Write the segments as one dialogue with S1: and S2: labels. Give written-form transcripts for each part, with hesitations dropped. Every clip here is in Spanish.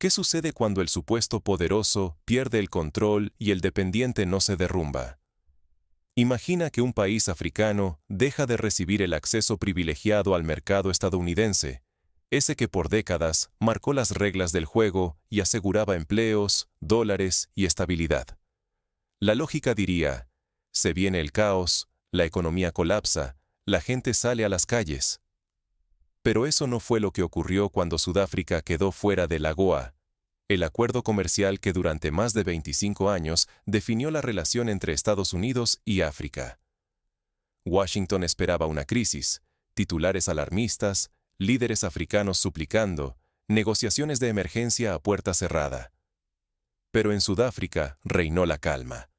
S1: ¿Qué sucede cuando el supuesto poderoso pierde el control y el dependiente no se derrumba? Imagina que un país africano deja de recibir el acceso privilegiado al mercado estadounidense, ese que por décadas marcó las reglas del juego y aseguraba empleos, dólares y estabilidad. La lógica diría, se viene el caos, la economía colapsa, la gente sale a las calles. Pero eso no fue lo que ocurrió cuando Sudáfrica quedó fuera de la AGOA, el acuerdo comercial que durante más de 25 años definió la relación entre Estados Unidos y África. Washington esperaba una crisis, titulares alarmistas, líderes africanos suplicando, negociaciones de emergencia a puerta cerrada. Pero en Sudáfrica reinó la calma.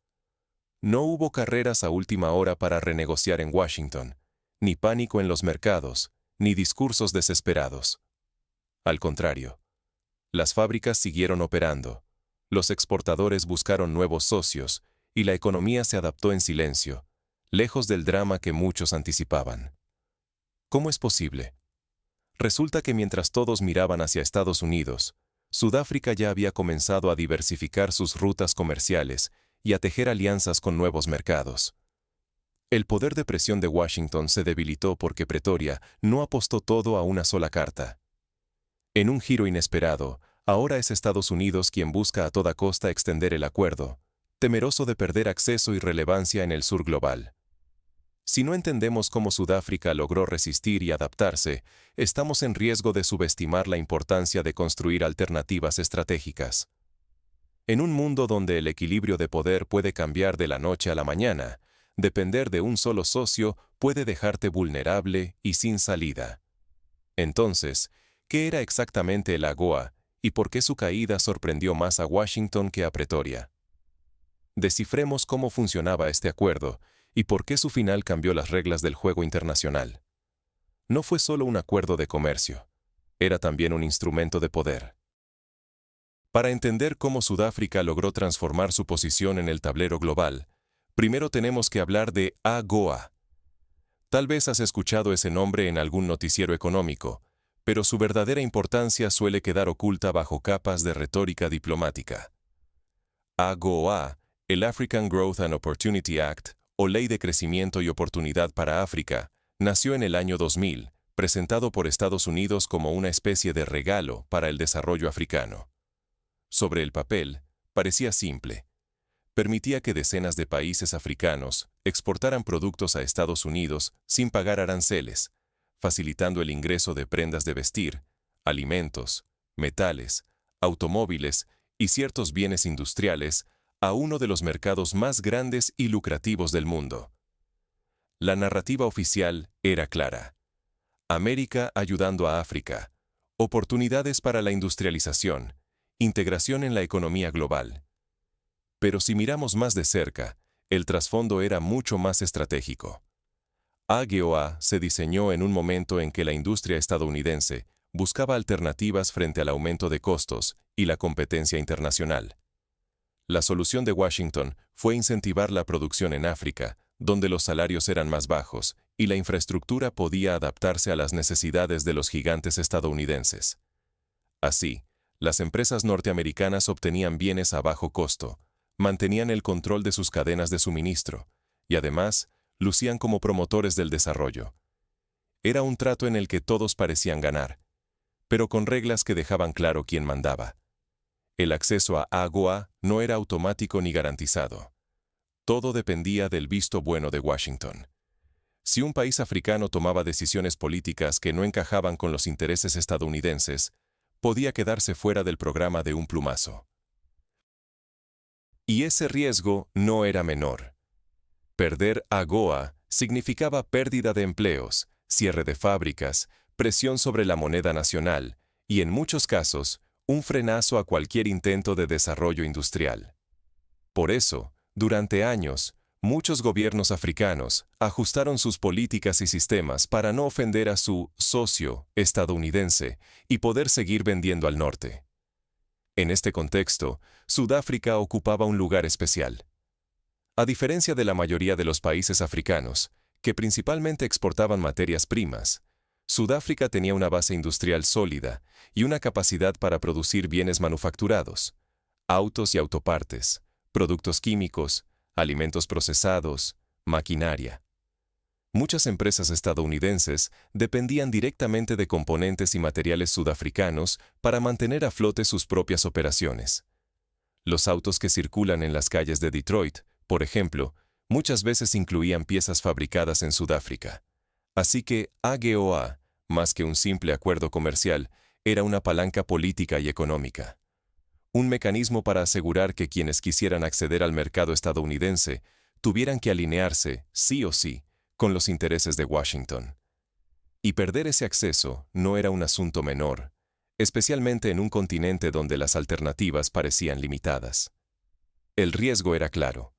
S1: No hubo carreras a última hora para renegociar en Washington, ni pánico en los mercados, ni discursos desesperados. Al contrario, las fábricas siguieron operando, los exportadores buscaron nuevos socios y la economía se adaptó en silencio, lejos del drama que muchos anticipaban. ¿Cómo es posible? Resulta que mientras todos miraban hacia Estados Unidos, Sudáfrica ya había comenzado a diversificar sus rutas comerciales y a tejer alianzas con nuevos mercados. El poder de presión de Washington se debilitó porque Pretoria no apostó todo a una sola carta. En un giro inesperado, ahora es Estados Unidos quien busca a toda costa extender el acuerdo, temeroso de perder acceso y relevancia en el sur global. Si no entendemos cómo Sudáfrica logró resistir y adaptarse, estamos en riesgo de subestimar la importancia de construir alternativas estratégicas. En un mundo donde el equilibrio de poder puede cambiar de la noche a la mañana, depender de un solo socio puede dejarte vulnerable y sin salida. Entonces, ¿qué era exactamente el AGOA y por qué su caída sorprendió más a Washington que a Pretoria? Descifremos cómo funcionaba este acuerdo y por qué su final cambió las reglas del juego internacional. No fue solo un acuerdo de comercio, era también un instrumento de poder. Para entender cómo Sudáfrica logró transformar su posición en el tablero global, primero tenemos que hablar de AGOA. Tal vez has escuchado ese nombre en algún noticiero económico, pero su verdadera importancia suele quedar oculta bajo capas de retórica diplomática. AGOA, el African Growth and Opportunity Act, o Ley de Crecimiento y Oportunidad para África, nació en el año 2000, presentado por Estados Unidos como una especie de regalo para el desarrollo africano. Sobre el papel, parecía simple. Permitía que decenas de países africanos exportaran productos a Estados Unidos sin pagar aranceles, facilitando el ingreso de prendas de vestir, alimentos, metales, automóviles y ciertos bienes industriales a uno de los mercados más grandes y lucrativos del mundo. La narrativa oficial era clara. América ayudando a África, oportunidades para la industrialización, integración en la economía global. Pero si miramos más de cerca, el trasfondo era mucho más estratégico. AGOA se diseñó en un momento en que la industria estadounidense buscaba alternativas frente al aumento de costos y la competencia internacional. La solución de Washington fue incentivar la producción en África, donde los salarios eran más bajos y la infraestructura podía adaptarse a las necesidades de los gigantes estadounidenses. Así, las empresas norteamericanas obtenían bienes a bajo costo, mantenían el control de sus cadenas de suministro y además lucían como promotores del desarrollo. Era un trato en el que todos parecían ganar, pero con reglas que dejaban claro quién mandaba. El acceso a AGOA no era automático ni garantizado. Todo dependía del visto bueno de Washington. Si un país africano tomaba decisiones políticas que no encajaban con los intereses estadounidenses, podía quedarse fuera del programa de un plumazo. Y ese riesgo no era menor. Perder AGOA significaba pérdida de empleos, cierre de fábricas, presión sobre la moneda nacional y, en muchos casos, un frenazo a cualquier intento de desarrollo industrial. Por eso, durante años, muchos gobiernos africanos ajustaron sus políticas y sistemas para no ofender a su socio estadounidense y poder seguir vendiendo al norte. En este contexto, Sudáfrica ocupaba un lugar especial. A diferencia de la mayoría de los países africanos, que principalmente exportaban materias primas, Sudáfrica tenía una base industrial sólida y una capacidad para producir bienes manufacturados, autos y autopartes, productos químicos, alimentos procesados, maquinaria. Muchas empresas estadounidenses dependían directamente de componentes y materiales sudafricanos para mantener a flote sus propias operaciones. Los autos que circulan en las calles de Detroit, por ejemplo, muchas veces incluían piezas fabricadas en Sudáfrica. Así que AGOA, más que un simple acuerdo comercial, era una palanca política y económica. Un mecanismo para asegurar que quienes quisieran acceder al mercado estadounidense tuvieran que alinearse, sí o sí, con los intereses de Washington. Y perder ese acceso no era un asunto menor, especialmente en un continente donde las alternativas parecían limitadas. El riesgo era claro.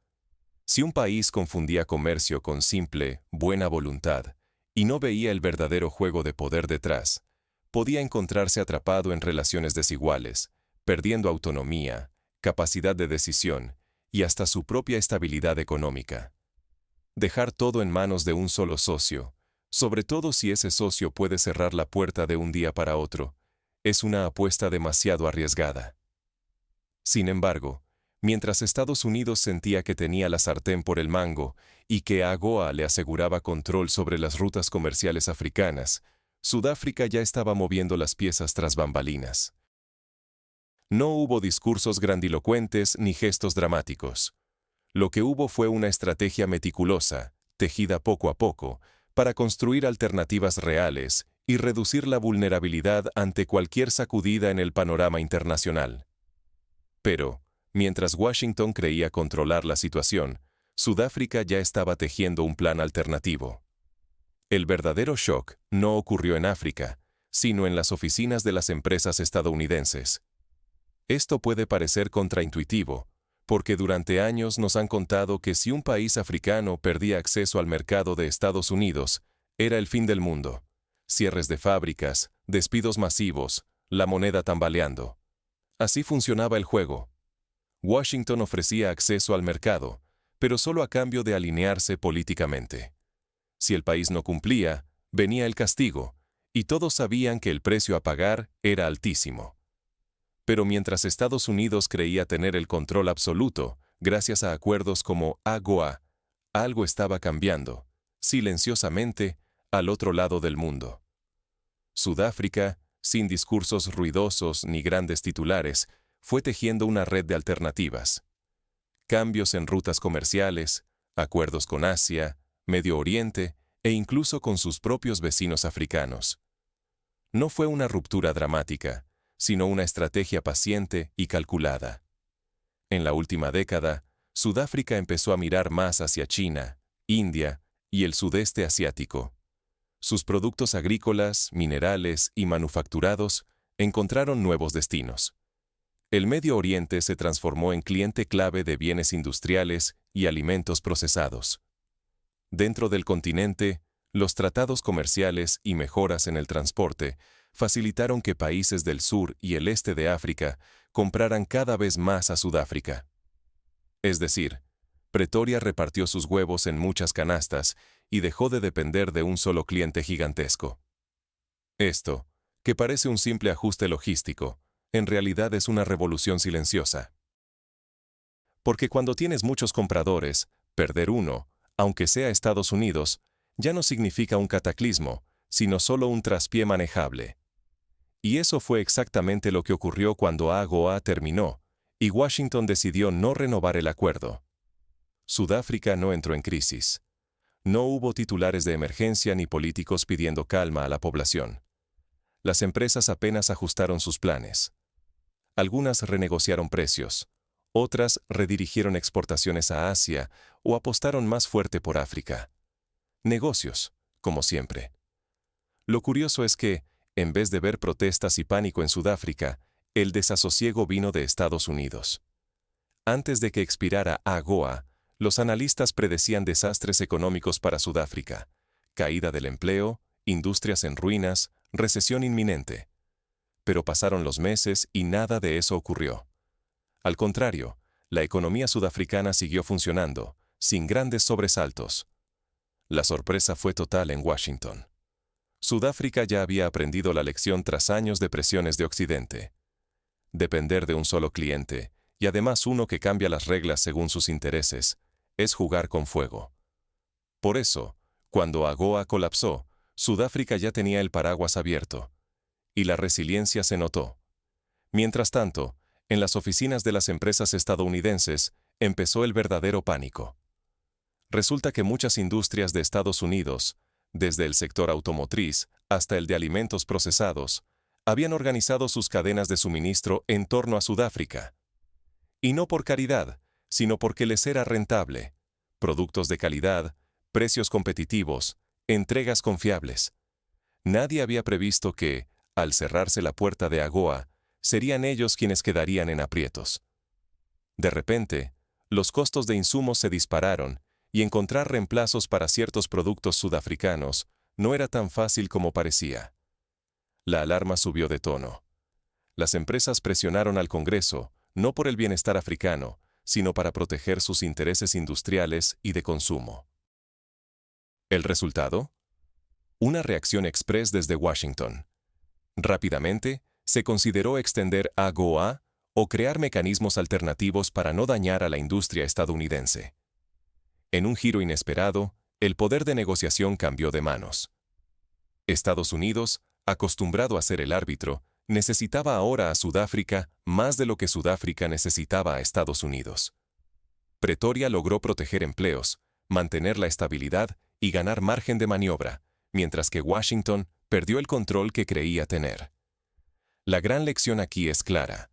S1: Si un país confundía comercio con simple, buena voluntad, y no veía el verdadero juego de poder detrás, podía encontrarse atrapado en relaciones desiguales, perdiendo autonomía, capacidad de decisión y hasta su propia estabilidad económica. Dejar todo en manos de un solo socio, sobre todo si ese socio puede cerrar la puerta de un día para otro, es una apuesta demasiado arriesgada. Sin embargo, mientras Estados Unidos sentía que tenía la sartén por el mango y que AGOA le aseguraba control sobre las rutas comerciales africanas, Sudáfrica ya estaba moviendo las piezas tras bambalinas. No hubo discursos grandilocuentes ni gestos dramáticos. Lo que hubo fue una estrategia meticulosa, tejida poco a poco, para construir alternativas reales y reducir la vulnerabilidad ante cualquier sacudida en el panorama internacional. Pero, mientras Washington creía controlar la situación, Sudáfrica ya estaba tejiendo un plan alternativo. El verdadero shock no ocurrió en África, sino en las oficinas de las empresas estadounidenses. Esto puede parecer contraintuitivo, porque durante años nos han contado que si un país africano perdía acceso al mercado de Estados Unidos, era el fin del mundo. Cierres de fábricas, despidos masivos, la moneda tambaleando. Así funcionaba el juego. Washington ofrecía acceso al mercado, pero solo a cambio de alinearse políticamente. Si el país no cumplía, venía el castigo, y todos sabían que el precio a pagar era altísimo. Pero mientras Estados Unidos creía tener el control absoluto, gracias a acuerdos como AGOA, algo estaba cambiando, silenciosamente, al otro lado del mundo. Sudáfrica, sin discursos ruidosos ni grandes titulares, fue tejiendo una red de alternativas. Cambios en rutas comerciales, acuerdos con Asia, Medio Oriente e incluso con sus propios vecinos africanos. No fue una ruptura dramática, sino una estrategia paciente y calculada. En la última década, Sudáfrica empezó a mirar más hacia China, India y el sudeste asiático. Sus productos agrícolas, minerales y manufacturados encontraron nuevos destinos. El Medio Oriente se transformó en cliente clave de bienes industriales y alimentos procesados. Dentro del continente, los tratados comerciales y mejoras en el transporte facilitaron que países del sur y el este de África compraran cada vez más a Sudáfrica. Es decir, Pretoria repartió sus huevos en muchas canastas y dejó de depender de un solo cliente gigantesco. Esto, que parece un simple ajuste logístico, en realidad es una revolución silenciosa. Porque cuando tienes muchos compradores, perder uno, aunque sea Estados Unidos, ya no significa un cataclismo, sino solo un traspié manejable. Y eso fue exactamente lo que ocurrió cuando AGOA terminó, y Washington decidió no renovar el acuerdo. Sudáfrica no entró en crisis. No hubo titulares de emergencia ni políticos pidiendo calma a la población. Las empresas apenas ajustaron sus planes. Algunas renegociaron precios, otras redirigieron exportaciones a Asia o apostaron más fuerte por África. Negocios, como siempre. Lo curioso es que, en vez de ver protestas y pánico en Sudáfrica, el desasosiego vino de Estados Unidos. Antes de que expirara AGOA, los analistas predecían desastres económicos para Sudáfrica, caída del empleo, industrias en ruinas, recesión inminente. Pero pasaron los meses y nada de eso ocurrió. Al contrario, la economía sudafricana siguió funcionando, sin grandes sobresaltos. La sorpresa fue total en Washington. Sudáfrica ya había aprendido la lección tras años de presiones de Occidente. Depender de un solo cliente, y además uno que cambia las reglas según sus intereses, es jugar con fuego. Por eso, cuando AGOA colapsó, Sudáfrica ya tenía el paraguas abierto, y la resiliencia se notó. Mientras tanto, en las oficinas de las empresas estadounidenses empezó el verdadero pánico. Resulta que muchas industrias de Estados Unidos, desde el sector automotriz hasta el de alimentos procesados, habían organizado sus cadenas de suministro en torno a Sudáfrica. Y no por caridad, sino porque les era rentable. Productos de calidad, precios competitivos, entregas confiables. Nadie había previsto que, al cerrarse la puerta de AGOA, serían ellos quienes quedarían en aprietos. De repente, los costos de insumos se dispararon y encontrar reemplazos para ciertos productos sudafricanos no era tan fácil como parecía. La alarma subió de tono. Las empresas presionaron al Congreso, no por el bienestar africano, sino para proteger sus intereses industriales y de consumo. ¿El resultado? Una reacción express desde Washington. Rápidamente, se consideró extender AGOA o crear mecanismos alternativos para no dañar a la industria estadounidense. En un giro inesperado, el poder de negociación cambió de manos. Estados Unidos, acostumbrado a ser el árbitro, necesitaba ahora a Sudáfrica más de lo que Sudáfrica necesitaba a Estados Unidos. Pretoria logró proteger empleos, mantener la estabilidad y ganar margen de maniobra, mientras que Washington perdió el control que creía tener. La gran lección aquí es clara.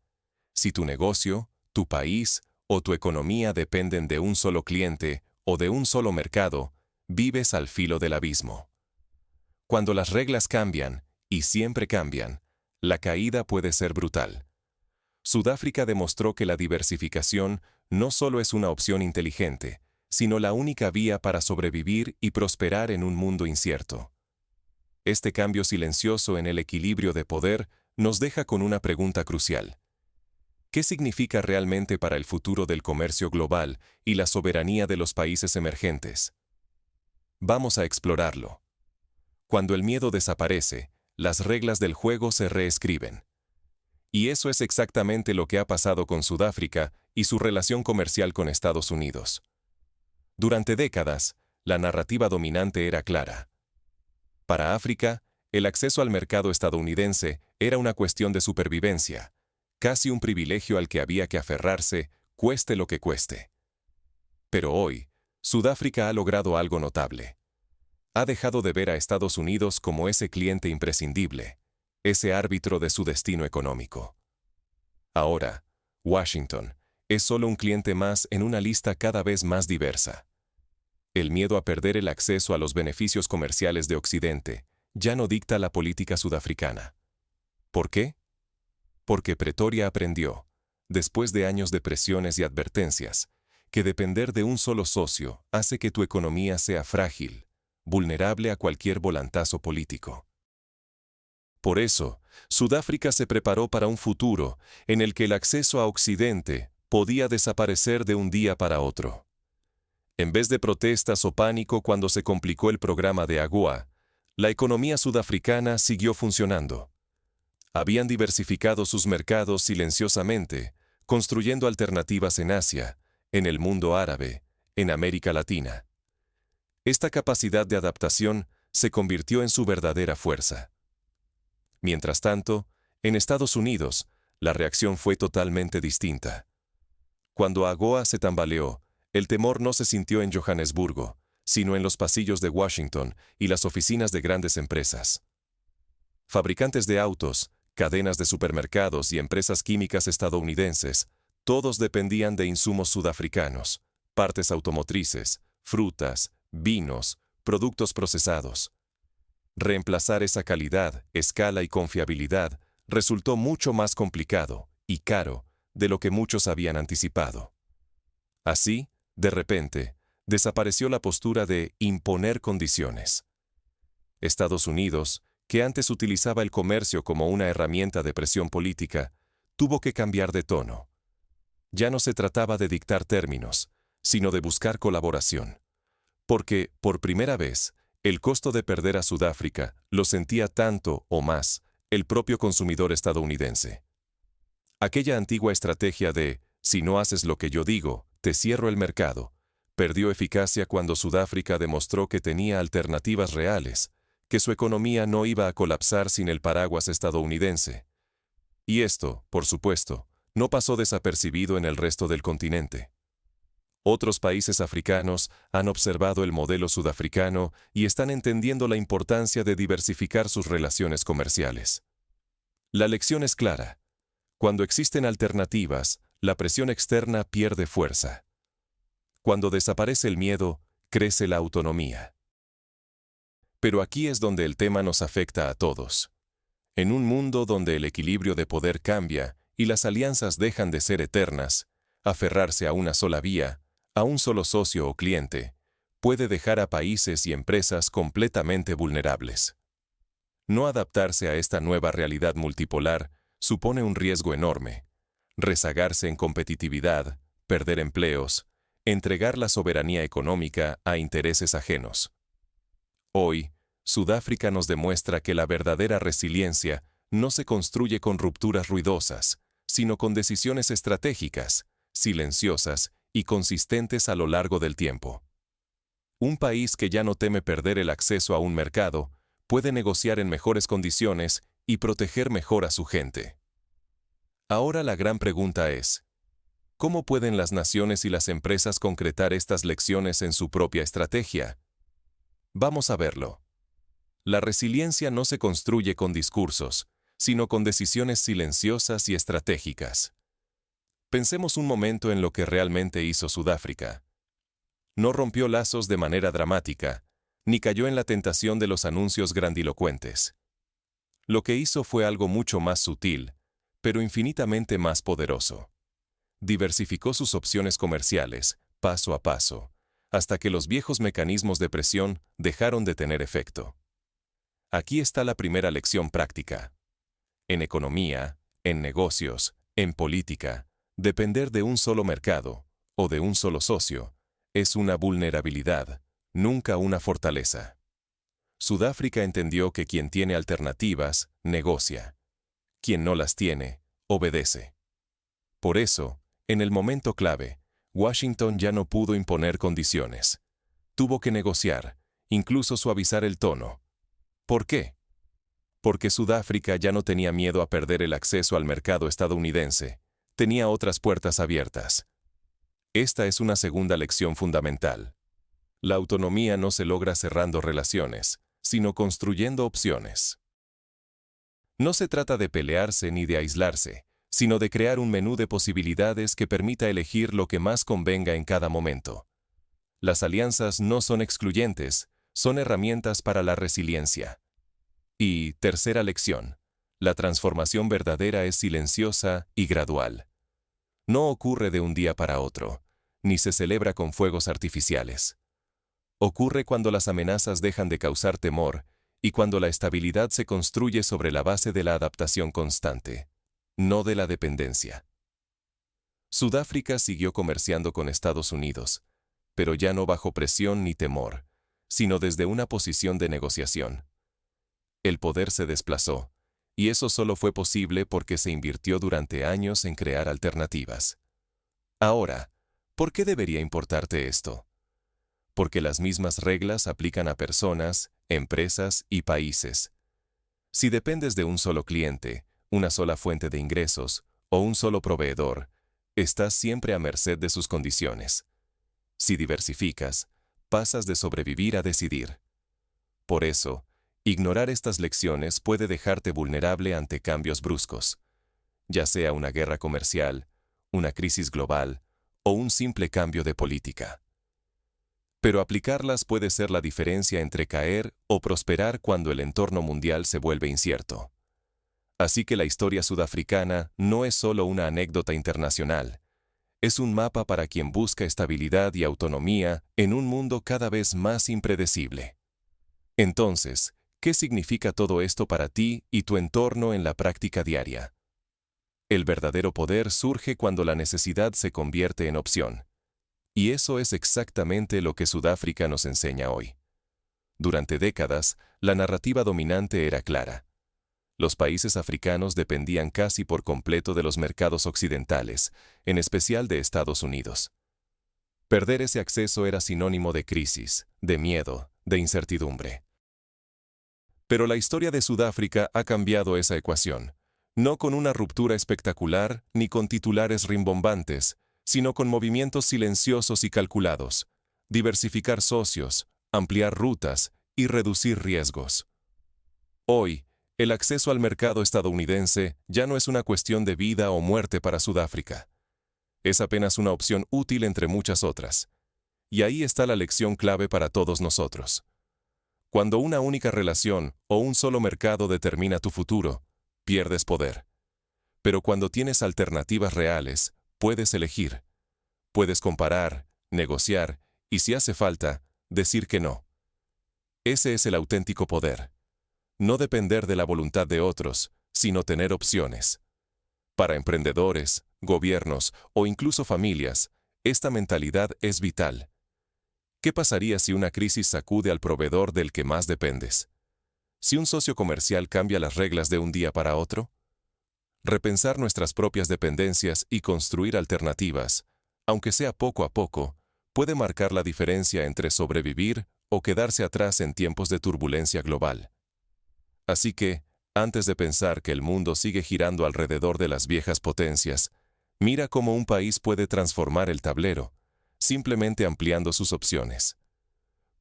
S1: Si tu negocio, tu país o tu economía dependen de un solo cliente o de un solo mercado, vives al filo del abismo. Cuando las reglas cambian, y siempre cambian, la caída puede ser brutal. Sudáfrica demostró que la diversificación no solo es una opción inteligente, sino la única vía para sobrevivir y prosperar en un mundo incierto. Este cambio silencioso en el equilibrio de poder nos deja con una pregunta crucial. ¿Qué significa realmente para el futuro del comercio global y la soberanía de los países emergentes? Vamos a explorarlo. Cuando el miedo desaparece, las reglas del juego se reescriben. Y eso es exactamente lo que ha pasado con Sudáfrica y su relación comercial con Estados Unidos. Durante décadas, la narrativa dominante era clara. Para África, el acceso al mercado estadounidense era una cuestión de supervivencia, casi un privilegio al que había que aferrarse, cueste lo que cueste. Pero hoy, Sudáfrica ha logrado algo notable. Ha dejado de ver a Estados Unidos como ese cliente imprescindible, ese árbitro de su destino económico. Ahora, Washington es solo un cliente más en una lista cada vez más diversa. El miedo a perder el acceso a los beneficios comerciales de Occidente ya no dicta la política sudafricana. ¿Por qué? Porque Pretoria aprendió, después de años de presiones y advertencias, que depender de un solo socio hace que tu economía sea frágil, vulnerable a cualquier volantazo político. Por eso, Sudáfrica se preparó para un futuro en el que el acceso a Occidente podía desaparecer de un día para otro. En vez de protestas o pánico cuando se complicó el programa de AGOA, la economía sudafricana siguió funcionando. Habían diversificado sus mercados silenciosamente, construyendo alternativas en Asia, en el mundo árabe, en América Latina. Esta capacidad de adaptación se convirtió en su verdadera fuerza. Mientras tanto, en Estados Unidos, la reacción fue totalmente distinta. Cuando AGOA se tambaleó, el temor no se sintió en Johannesburgo, sino en los pasillos de Washington y las oficinas de grandes empresas. Fabricantes de autos, cadenas de supermercados y empresas químicas estadounidenses, todos dependían de insumos sudafricanos, partes automotrices, frutas, vinos, productos procesados. Reemplazar esa calidad, escala y confiabilidad resultó mucho más complicado y caro de lo que muchos habían anticipado. Así, de repente, desapareció la postura de imponer condiciones. Estados Unidos, que antes utilizaba el comercio como una herramienta de presión política, tuvo que cambiar de tono. Ya no se trataba de dictar términos, sino de buscar colaboración. Porque, por primera vez, El costo de perder a Sudáfrica lo sentía tanto o más el propio consumidor estadounidense. Aquella antigua estrategia de, si no haces lo que yo digo, te cierro el mercado, perdió eficacia cuando Sudáfrica demostró que tenía alternativas reales, que su economía no iba a colapsar sin el paraguas estadounidense. Y esto, por supuesto, no pasó desapercibido en el resto del continente. Otros países africanos han observado el modelo sudafricano y están entendiendo la importancia de diversificar sus relaciones comerciales. La lección es clara. Cuando existen alternativas, la presión externa pierde fuerza. Cuando desaparece el miedo, crece la autonomía. Pero aquí es donde el tema nos afecta a todos. En un mundo donde el equilibrio de poder cambia y las alianzas dejan de ser eternas, aferrarse a una sola vía, a un solo socio o cliente, puede dejar a países y empresas completamente vulnerables. No adaptarse a esta nueva realidad multipolar supone un riesgo enorme. Rezagarse en competitividad, perder empleos, entregar la soberanía económica a intereses ajenos. Hoy, Sudáfrica nos demuestra que la verdadera resiliencia no se construye con rupturas ruidosas, sino con decisiones estratégicas, silenciosas y consistentes a lo largo del tiempo. Un país que ya no teme perder el acceso a un mercado puede negociar en mejores condiciones y proteger mejor a su gente. Ahora la gran pregunta es, ¿cómo pueden las naciones y las empresas concretar estas lecciones en su propia estrategia? Vamos a verlo. La resiliencia no se construye con discursos, sino con decisiones silenciosas y estratégicas. Pensemos un momento en lo que realmente hizo Sudáfrica. No rompió lazos de manera dramática, ni cayó en la tentación de los anuncios grandilocuentes. Lo que hizo fue algo mucho más sutil, pero infinitamente más poderoso. Diversificó sus opciones comerciales, paso a paso, hasta que los viejos mecanismos de presión dejaron de tener efecto. Aquí está la primera lección práctica. En economía, en negocios, en política, depender de un solo mercado, o de un solo socio, es una vulnerabilidad, nunca una fortaleza. Sudáfrica entendió que quien tiene alternativas, negocia. Quien no las tiene, obedece. Por eso, en el momento clave, Washington ya no pudo imponer condiciones. Tuvo que negociar, incluso suavizar el tono. ¿Por qué? Porque Sudáfrica ya no tenía miedo a perder el acceso al mercado estadounidense, tenía otras puertas abiertas. Esta es una segunda lección fundamental. La autonomía no se logra cerrando relaciones, sino construyendo opciones. No se trata de pelearse ni de aislarse, sino de crear un menú de posibilidades que permita elegir lo que más convenga en cada momento. Las alianzas no son excluyentes, son herramientas para la resiliencia. Y, tercera lección, la transformación verdadera es silenciosa y gradual. No ocurre de un día para otro, ni se celebra con fuegos artificiales. Ocurre cuando las amenazas dejan de causar temor y cuando la estabilidad se construye sobre la base de la adaptación constante, no de la dependencia. Sudáfrica siguió comerciando con Estados Unidos, pero ya no bajo presión ni temor, sino desde una posición de negociación. El poder se desplazó, y eso solo fue posible porque se invirtió durante años en crear alternativas. Ahora, ¿por qué debería importarte esto? Porque las mismas reglas aplican a personas, empresas y países. Si dependes de un solo cliente, una sola fuente de ingresos o un solo proveedor, estás siempre a merced de sus condiciones. Si diversificas, pasas de sobrevivir a decidir. Por eso, ignorar estas lecciones puede dejarte vulnerable ante cambios bruscos, ya sea una guerra comercial, una crisis global o un simple cambio de política. Pero aplicarlas puede ser la diferencia entre caer o prosperar cuando el entorno mundial se vuelve incierto. Así que la historia sudafricana no es solo una anécdota internacional, es un mapa para quien busca estabilidad y autonomía en un mundo cada vez más impredecible. Entonces, ¿qué significa todo esto para ti y tu entorno en la práctica diaria? El verdadero poder surge cuando la necesidad se convierte en opción. Y eso es exactamente lo que Sudáfrica nos enseña hoy. Durante décadas, la narrativa dominante era clara. Los países africanos dependían casi por completo de los mercados occidentales, en especial de Estados Unidos. Perder ese acceso era sinónimo de crisis, de miedo, de incertidumbre. Pero la historia de Sudáfrica ha cambiado esa ecuación, no con una ruptura espectacular ni con titulares rimbombantes, sino con movimientos silenciosos y calculados, diversificar socios, ampliar rutas y reducir riesgos. Hoy, el acceso al mercado estadounidense ya no es una cuestión de vida o muerte para Sudáfrica. Es apenas una opción útil entre muchas otras. Y ahí está la lección clave para todos nosotros. Cuando una única relación o un solo mercado determina tu futuro, pierdes poder. Pero cuando tienes alternativas reales, puedes elegir. Puedes comparar, negociar y, si hace falta, decir que no. Ese es el auténtico poder. No depender de la voluntad de otros, sino tener opciones. Para emprendedores, gobiernos o incluso familias, esta mentalidad es vital. ¿Qué pasaría si una crisis sacude al proveedor del que más dependes? ¿Si un socio comercial cambia las reglas de un día para otro? Repensar nuestras propias dependencias y construir alternativas, aunque sea poco a poco, puede marcar la diferencia entre sobrevivir o quedarse atrás en tiempos de turbulencia global. Así que, antes de pensar que el mundo sigue girando alrededor de las viejas potencias, mira cómo un país puede transformar el tablero, simplemente ampliando sus opciones.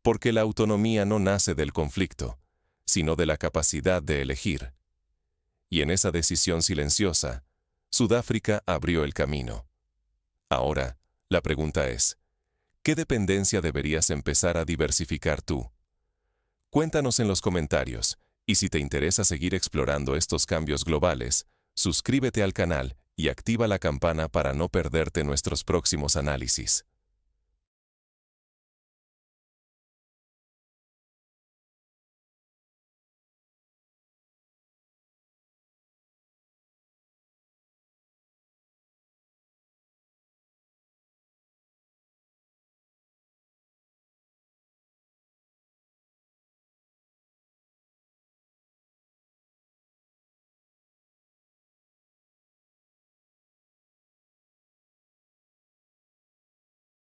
S1: Porque la autonomía no nace del conflicto, sino de la capacidad de elegir. Y en esa decisión silenciosa, Sudáfrica abrió el camino. Ahora, la pregunta es, ¿qué dependencia deberías empezar a diversificar tú? Cuéntanos en los comentarios. Y si te interesa seguir explorando estos cambios globales, suscríbete al canal y activa la campana para no perderte nuestros próximos análisis.